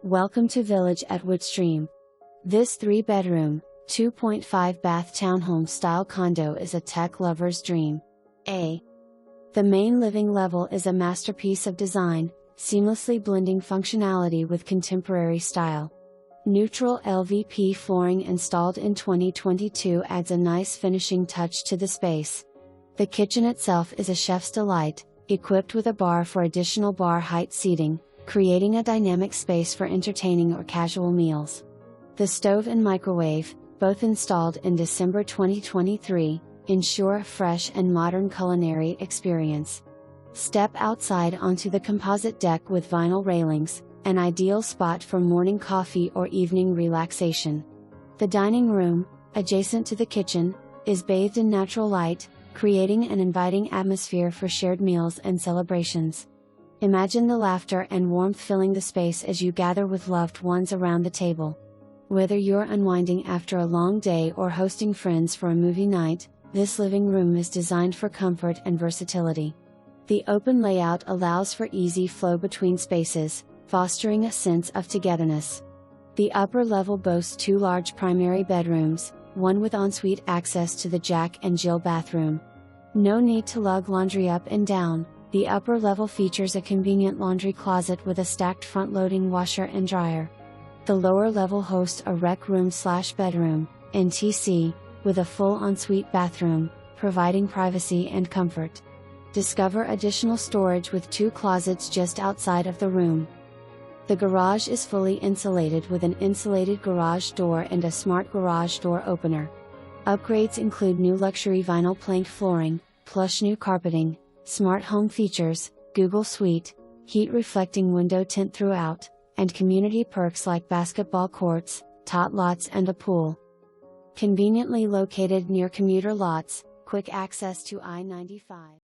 Welcome to Village at Woodstream. This 3-bedroom, 2.5-bath townhome-style condo is a tech lover's dream. The main living level is a masterpiece of design, seamlessly blending functionality with contemporary style. Neutral LVP flooring installed in 2022 adds a nice finishing touch to the space. The kitchen itself is a chef's delight, equipped with a bar for additional bar height seating, creating a dynamic space for entertaining or casual meals. The stove and microwave, both installed in December 2023, ensure a fresh and modern culinary experience. Step outside onto the composite deck with vinyl railings, an ideal spot for morning coffee or evening relaxation. The dining room, adjacent to the kitchen, is bathed in natural light, creating an inviting atmosphere for shared meals and celebrations. Imagine the laughter and warmth filling the space as you gather with loved ones around the table. Whether you're unwinding after a long day or hosting friends for a movie night, this living room is designed for comfort and versatility. The open layout allows for easy flow between spaces, fostering a sense of togetherness. The upper level boasts 2 large primary bedrooms, one with ensuite access to the Jack and Jill bathroom. No need to lug laundry up and down. The upper level features a convenient laundry closet with a stacked front-loading washer and dryer. The lower level hosts a rec room/bedroom, NTC, with a full ensuite bathroom, providing privacy and comfort. Discover additional storage with 2 closets just outside of the room. The garage is fully insulated with an insulated garage door and a smart garage door opener. Upgrades include new luxury vinyl plank flooring, plush new carpeting, smart home features, Google Suite, heat-reflecting window tint throughout, and community perks like basketball courts, tot lots and a pool. Conveniently located near commuter lots, quick access to I-95.